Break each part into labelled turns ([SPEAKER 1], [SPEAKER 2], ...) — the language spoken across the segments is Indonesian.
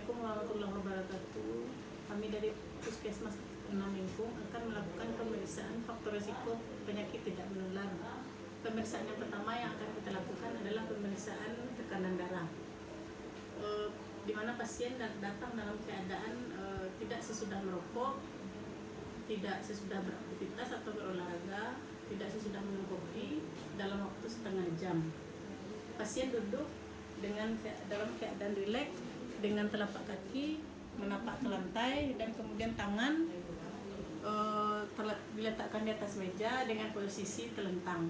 [SPEAKER 1] Assalamualaikum warahmatullahi wabarakatuh. Kami dari Puskesmas 6 Lingkung akan melakukan pemeriksaan faktor risiko penyakit tidak menular. Pemeriksaan yang pertama yang akan kita lakukan adalah pemeriksaan tekanan darah. Di mana pasien datang dalam keadaan tidak sesudah merokok, tidak sesudah beraktivitas atau berolahraga, tidak sesudah minum kopi dalam waktu setengah jam. Pasien duduk dalam keadaan rileks dengan telapak kaki menapak ke lantai dan kemudian tangan diletakkan di atas meja dengan posisi telentang.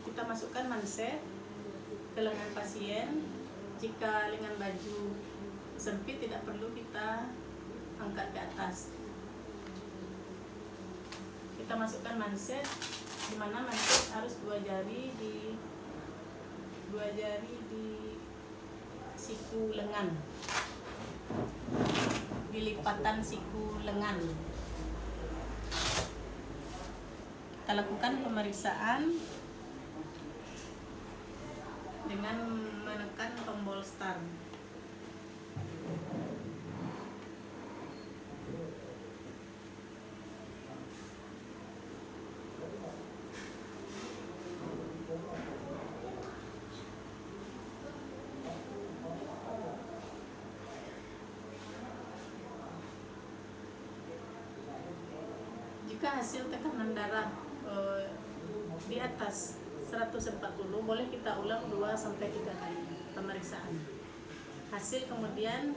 [SPEAKER 1] Kita masukkan manset ke lengan pasien. Jika lengan baju sempit tidak perlu kita angkat ke atas. Kita masukkan manset, di mana manset harus dua jari di siku lengan, di lipatan siku lengan. Kita lakukan pemeriksaan dengan menekan tombol start. Jika hasil tekanan darah di atas 140, boleh kita ulang 2-3 kali pemeriksaan. Hasil kemudian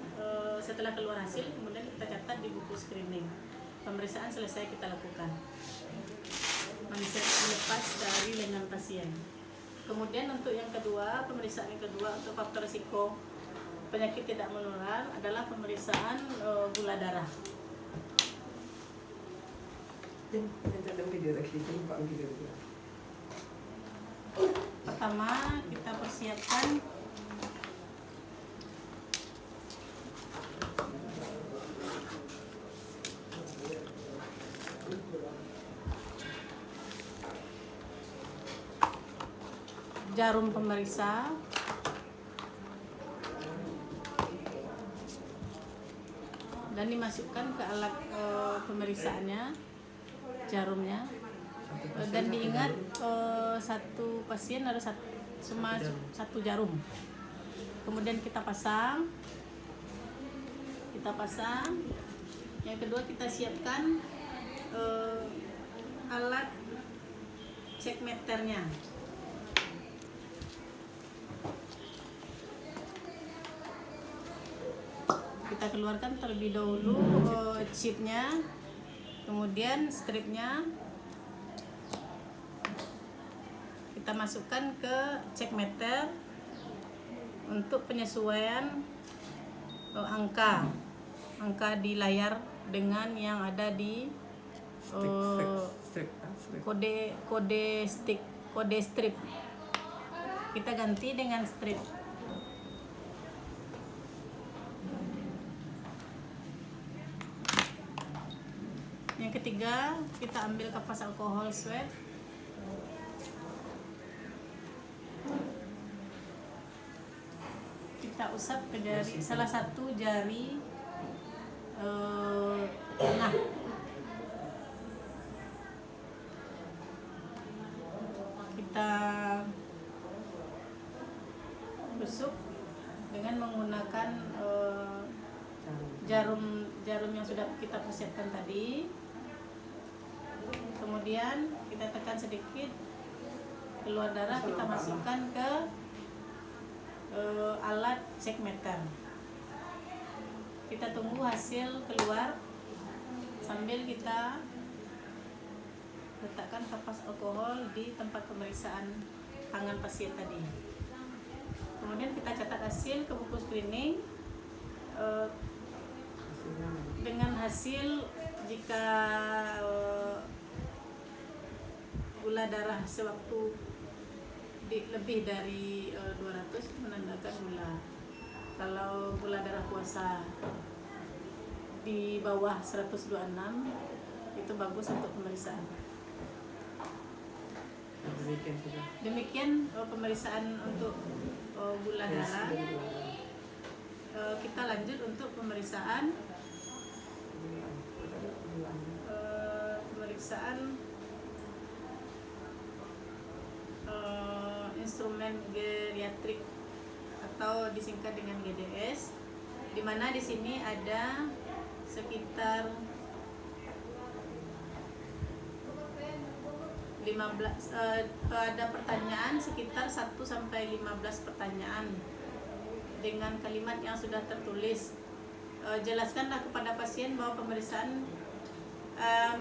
[SPEAKER 1] setelah keluar hasil kemudian kita catat di buku screening. Pemeriksaan selesai kita lakukan. Manset dilepas dari lengan pasien. Kemudian untuk yang kedua, pemeriksaan yang kedua untuk faktor risiko penyakit tidak menular adalah pemeriksaan gula darah. Pertama kita persiapkan jarum pemeriksa, dan dimasukkan ke alat pemeriksaannya, jarumnya, dan diingat satu pasien harus satu jarum. Kemudian kita pasang. Yang kedua kita siapkan alat cek meternya. Kita keluarkan terlebih dahulu chipnya, kemudian stripnya kita masukkan ke cek meter untuk penyesuaian angka di layar dengan yang ada di kode strip. Kita ganti dengan strip. Yang ketiga, kita ambil kapas alkohol swab. Kita usap ke jari, salah satu jari tengah. Kita tusuk dengan menggunakan jarum yang sudah kita persiapkan tadi. Kemudian kita tekan sedikit, keluar darah, kita masukkan ke alat cek meter. Kita tunggu hasil keluar sambil kita letakkan kapas alkohol di tempat pemeriksaan tangan pasien tadi. Kemudian kita catat hasil ke buku screening dengan hasil. Jika gula darah sewaktu lebih dari 200 menandakan gula. Kalau gula darah puasa di bawah 126 itu bagus untuk pemeriksaan.
[SPEAKER 2] Demikian sudah.
[SPEAKER 1] Demikian pemeriksaan untuk gula
[SPEAKER 2] Tes
[SPEAKER 1] darah.
[SPEAKER 2] dan gula darah.
[SPEAKER 1] Kita lanjut untuk pemeriksaan instrumen geriatrik atau disingkat dengan GDS, di mana di sini ada sekitar 15 ada pertanyaan sekitar 1 sampai 15 pertanyaan dengan kalimat yang sudah tertulis. Jelaskanlah kepada pasien bahwa pemeriksaan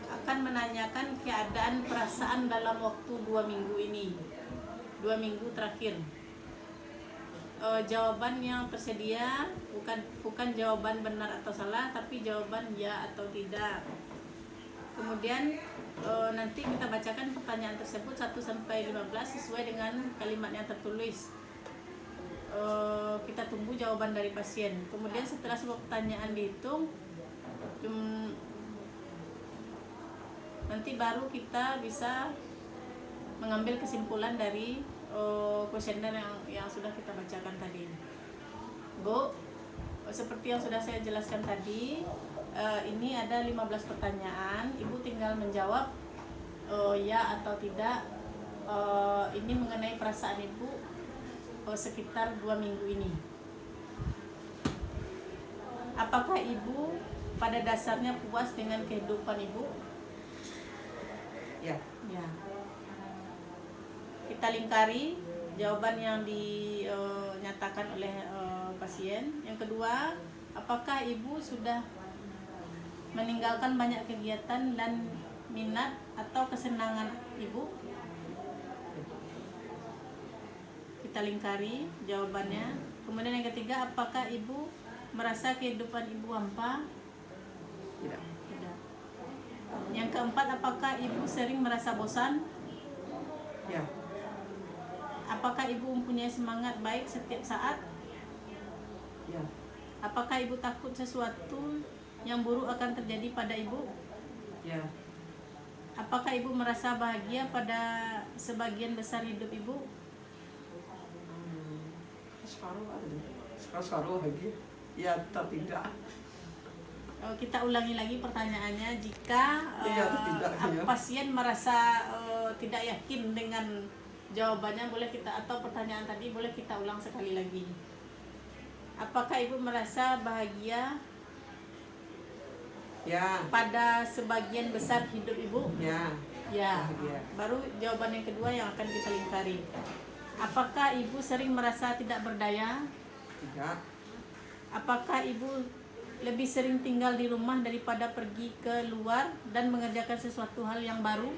[SPEAKER 1] akan menanyakan keadaan perasaan dalam waktu 2 minggu ini, 2 minggu terakhir. Jawaban yang tersedia bukan jawaban benar atau salah, tapi jawaban ya atau tidak. Kemudian nanti kita bacakan pertanyaan tersebut 1 sampai 15 sesuai dengan kalimat yang tertulis. Kita tunggu jawaban dari pasien. Kemudian setelah semua pertanyaan dihitung, nanti baru kita bisa mengambil kesimpulan dari kuesioner yang sudah kita bacakan tadi. Seperti yang sudah saya jelaskan tadi, ini ada 15 pertanyaan. Ibu tinggal menjawab ya atau tidak. Ini mengenai perasaan ibu sekitar 2 minggu ini. Apakah ibu pada dasarnya puas dengan kehidupan ibu?
[SPEAKER 2] Ya.
[SPEAKER 1] Ya. Kita lingkari jawaban yang dinyatakan oleh pasien. Yang kedua, apakah ibu sudah meninggalkan banyak kegiatan dan minat atau kesenangan ibu? Kita lingkari jawabannya. Kemudian yang ketiga, apakah ibu merasa kehidupan ibu hampa?
[SPEAKER 2] Tidak.
[SPEAKER 1] Tidak. Yang keempat, apakah ibu sering merasa bosan?
[SPEAKER 2] Ya.
[SPEAKER 1] Apakah ibu mempunyai semangat baik setiap saat?
[SPEAKER 2] Ya.
[SPEAKER 1] Apakah ibu takut sesuatu yang buruk akan terjadi pada ibu?
[SPEAKER 2] Ya.
[SPEAKER 1] Apakah ibu merasa bahagia pada sebagian besar hidup ibu?
[SPEAKER 2] Separuh lagi. Ya atau tidak.
[SPEAKER 1] Kita ulangi lagi pertanyaannya. Jika
[SPEAKER 2] Iya, tidak, ya.
[SPEAKER 1] pasien merasa tidak yakin dengan jawabannya, boleh kita, atau pertanyaan tadi boleh kita ulang sekali lagi. Apakah ibu merasa bahagia
[SPEAKER 2] Ya.
[SPEAKER 1] pada sebagian besar hidup ibu?
[SPEAKER 2] Ya.
[SPEAKER 1] Ya.
[SPEAKER 2] Bahagia.
[SPEAKER 1] Baru jawaban yang kedua yang akan kita lingkari. Apakah ibu sering merasa tidak berdaya?
[SPEAKER 2] Tidak.
[SPEAKER 1] Apakah ibu lebih sering tinggal di rumah daripada pergi ke luar dan mengerjakan sesuatu hal yang baru?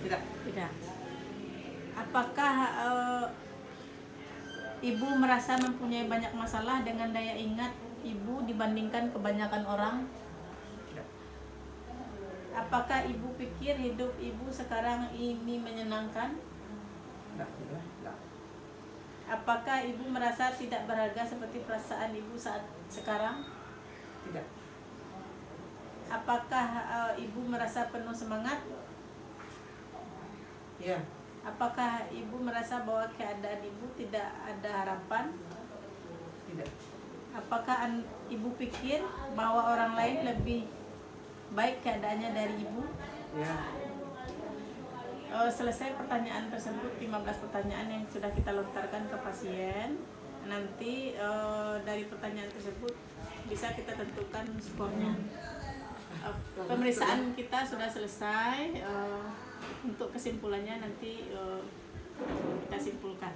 [SPEAKER 2] Tidak.
[SPEAKER 1] Tidak. Apakah ibu merasa mempunyai banyak masalah dengan daya ingat ibu dibandingkan kebanyakan orang?
[SPEAKER 2] Tidak.
[SPEAKER 1] Apakah ibu pikir hidup ibu sekarang ini menyenangkan?
[SPEAKER 2] Tidak. Tidak.
[SPEAKER 1] Apakah ibu merasa tidak berharga seperti perasaan ibu saat sekarang?
[SPEAKER 2] Tidak.
[SPEAKER 1] Apakah ibu merasa penuh semangat?
[SPEAKER 2] Ya.
[SPEAKER 1] Apakah ibu merasa bahwa keadaan ibu tidak ada harapan?
[SPEAKER 2] Tidak.
[SPEAKER 1] Apakah ibu pikir bahwa orang lain lebih baik keadaannya dari ibu?
[SPEAKER 2] Ya.
[SPEAKER 1] Selesai pertanyaan tersebut, 15 pertanyaan yang sudah kita lontarkan ke pasien. Nanti dari pertanyaan tersebut bisa kita tentukan skornya. Pemeriksaan kita sudah selesai. Untuk kesimpulannya nanti kita simpulkan.